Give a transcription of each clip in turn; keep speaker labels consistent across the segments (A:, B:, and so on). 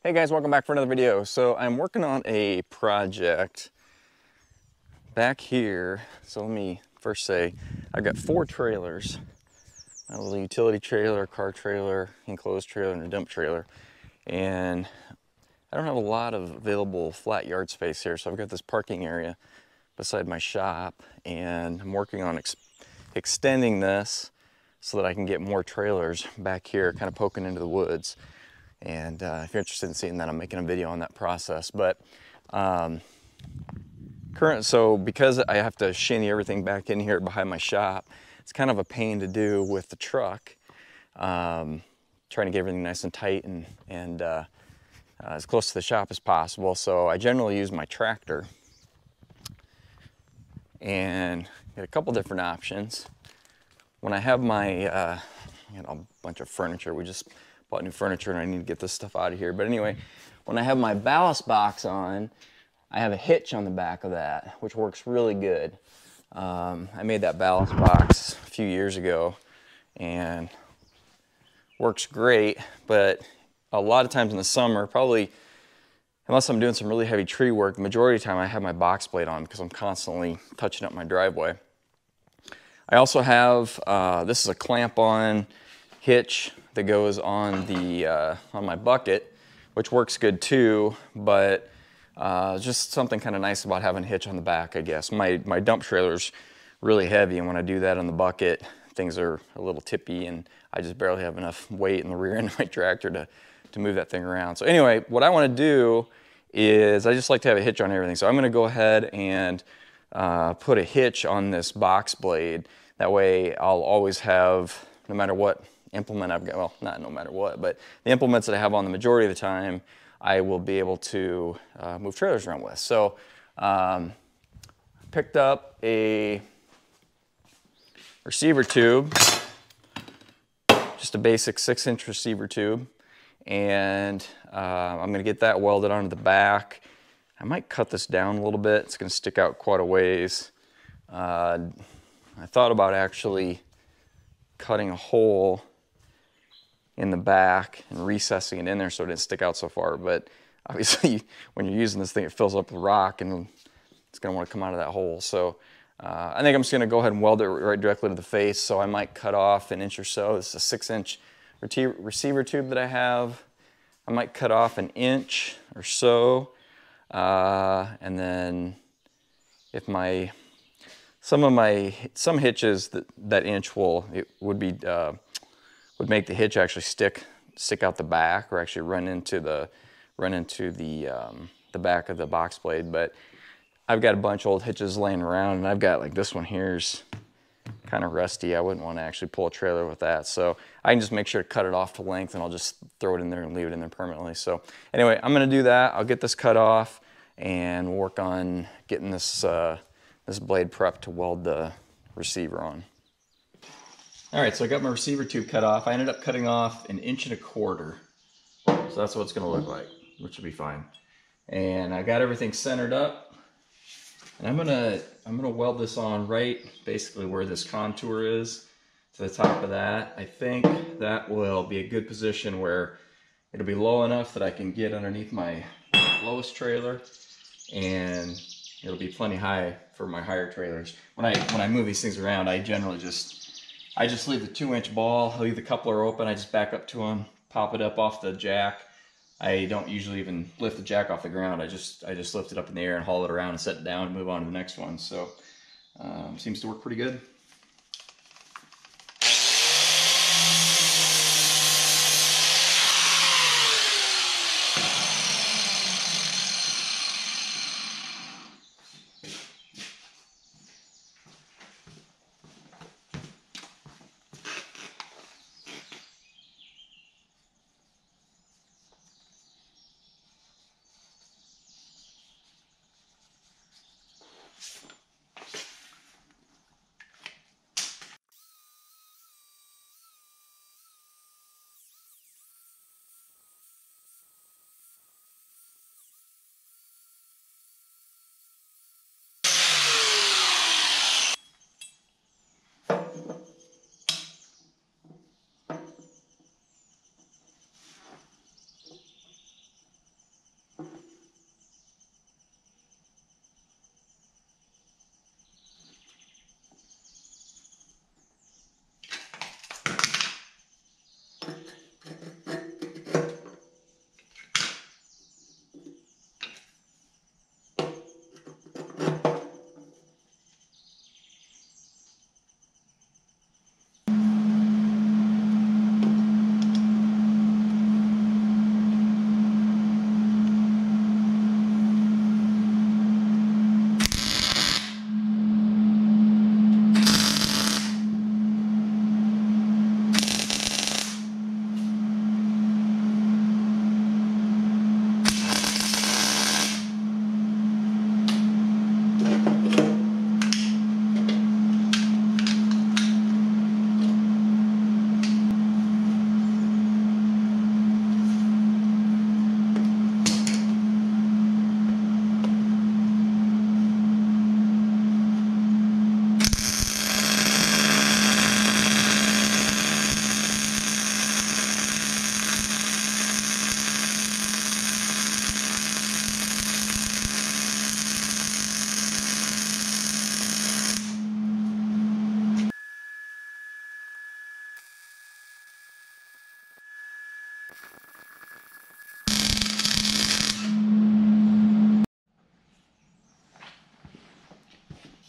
A: Hey guys, welcome back for another video. So I'm working on a project back here. So let me first say, I've got 4 trailers. My little utility trailer, car trailer, enclosed trailer, and a dump trailer. And I don't have a lot of available flat yard space here, so I've got this parking area beside my shop, and I'm working on extending this so that I can get more trailers back here, kind of poking into the woods. And if you're interested in seeing that, I'm making a video on that process. But so because I have to shinny everything back in here behind my shop, it's kind of a pain to do with the truck. Trying to get everything nice and tight and as close to the shop as possible. So I generally use my tractor and get a couple different options. When I have my a bunch of furniture, we just bought new furniture and I need to get this stuff out of here. But anyway, when I have my ballast box on, I have a hitch on the back of that, which works really good. I made that ballast box a few years ago and works great, but a lot of times in the summer, probably unless I'm doing some really heavy tree work, the majority of the time I have my box blade on because I'm constantly touching up my driveway. I also have, this is a clamp-on hitch that goes on my bucket, which works good too, but just something kind of nice about having a hitch on the back, I guess. My dump trailer's really heavy, and when I do that on the bucket, things are a little tippy, and I just barely have enough weight in the rear end of my tractor to move that thing around. So anyway, what I want to do is I just like to have a hitch on everything. So I'm going to go ahead and put a hitch on this box blade. That way I'll always have, no matter what implement I've got, well, not no matter what, but the implements that I have on the majority of the time, I will be able to move trailers around with. So picked up a receiver tube, just a basic 6-inch receiver tube, and I'm going to get that welded onto the back. I might cut this down a little bit. It's going to stick out quite a ways. I thought about actually cutting a hole in the back and recessing it in there so it didn't stick out so far, but obviously when you're using this thing, it fills up with rock and it's going to want to come out of that hole. So I think I'm just going to go ahead and weld it right directly to the face. So I might cut off an inch or so. This is a 6-inch receiver tube that I have. I might cut off an inch or so, and then if some hitches that inch would make the hitch actually stick out the back, or actually run into the back of the box blade. But I've got a bunch of old hitches laying around, and I've got, like, this one here's kind of rusty. I wouldn't want to actually pull a trailer with that, so I can just make sure to cut it off to length, and I'll just throw it in there and leave it in there permanently. So anyway, I'm going to do that. I'll get this cut off and work on getting this this blade prepped to weld the receiver on. All right, so I got my receiver tube cut off. I ended up cutting off 1.25 inches. So that's what it's going to look like, which will be fine. And I got everything centered up. And I'm gonna weld this on right basically where this contour is, to the top of that. I think that will be a good position where it'll be low enough that I can get underneath my lowest trailer, and it'll be plenty high for my higher trailers. When I move these things around, I generally just leave the 2-inch ball. I'll leave the coupler open. I just back up to them, pop it up off the jack. I don't usually even lift the jack off the ground. I just lift it up in the air and haul it around and set it down and move on to the next one. So seems to work pretty good.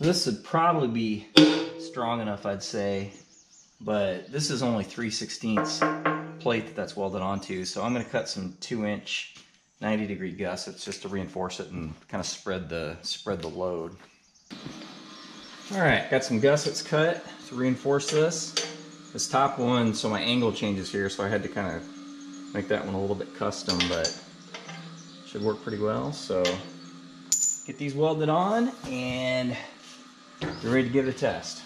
A: This would probably be strong enough, I'd say, but this is only 3/16 plate that's welded onto, so I'm going to cut some 2-inch 90-degree gussets just to reinforce it and kind of spread the load. All right, got some gussets cut to reinforce this. This top one, so my angle changes here, so I had to kind of make that one a little bit custom, but should work pretty well. So get these welded on and we're ready to give it a test.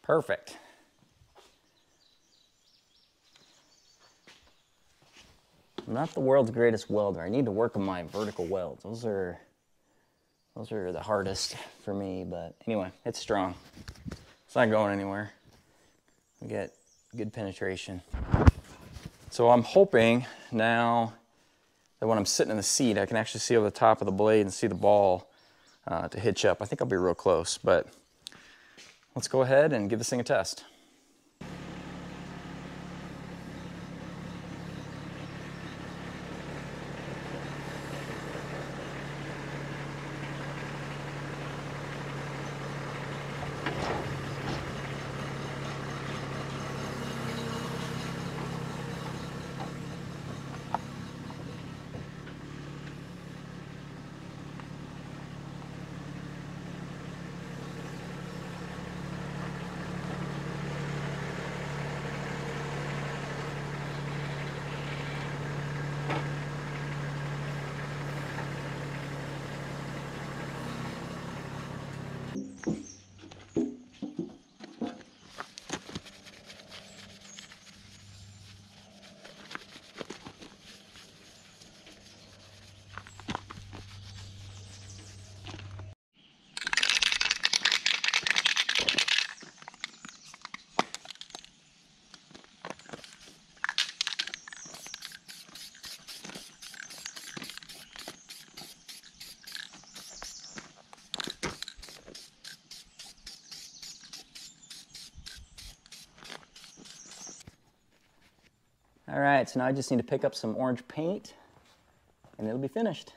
A: Perfect. I'm not the world's greatest welder. I need to work on my vertical welds. Those are the hardest for me, but anyway, it's strong. It's not going anywhere. We get good penetration. So I'm hoping now that when I'm sitting in the seat, I can actually see over the top of the blade and see the ball to hitch up. I think I'll be real close, but let's go ahead and give this thing a test. All right, so now I just need to pick up some orange paint and it'll be finished.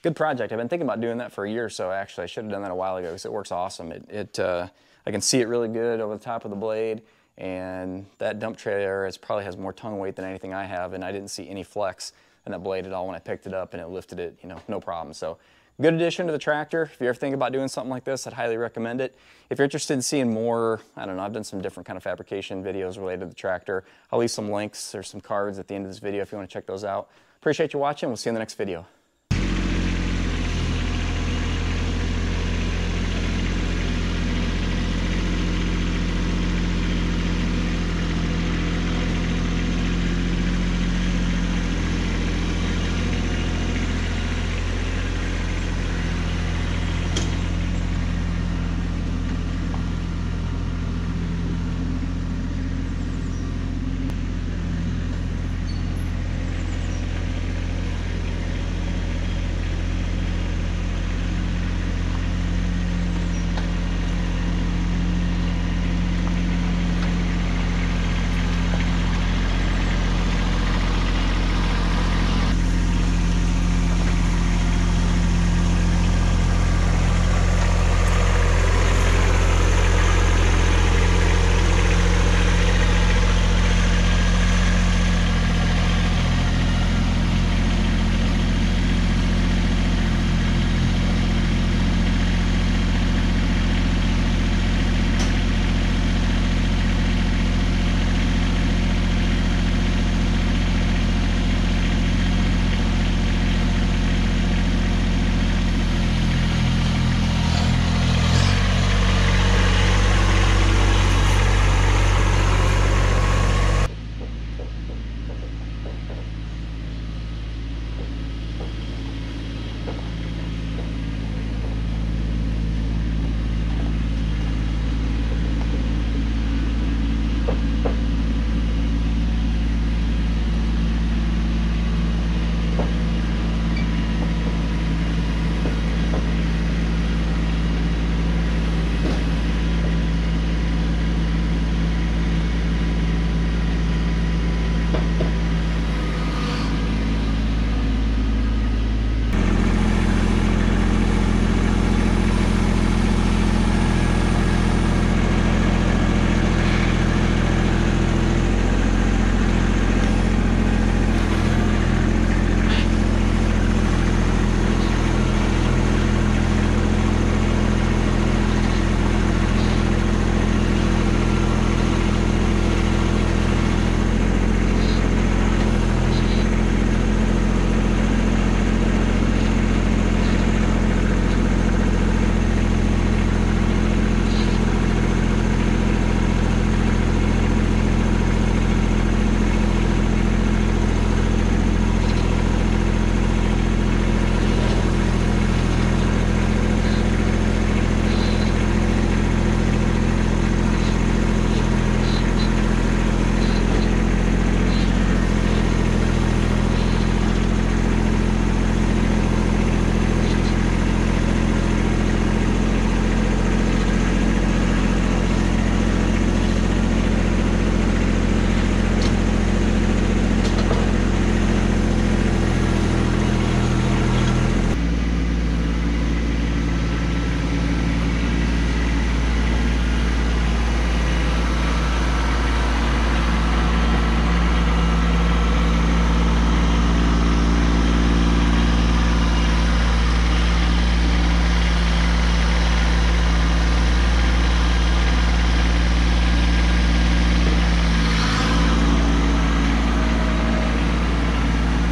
A: Good project. I've been thinking about doing that for a year or so, actually. I should have done that a while ago because it works awesome. I can see it really good over the top of the blade, and that dump trailer probably has more tongue weight than anything I have, and I didn't see any flex in that blade at all when I picked it up, and it lifted it, no problem. So good addition to the tractor. If you ever think about doing something like this, I'd highly recommend it. If you're interested in seeing more, I don't know, I've done some different kind of fabrication videos related to the tractor. I'll leave some links or some cards at the end of this video if you want to check those out. Appreciate you watching. We'll see you in the next video.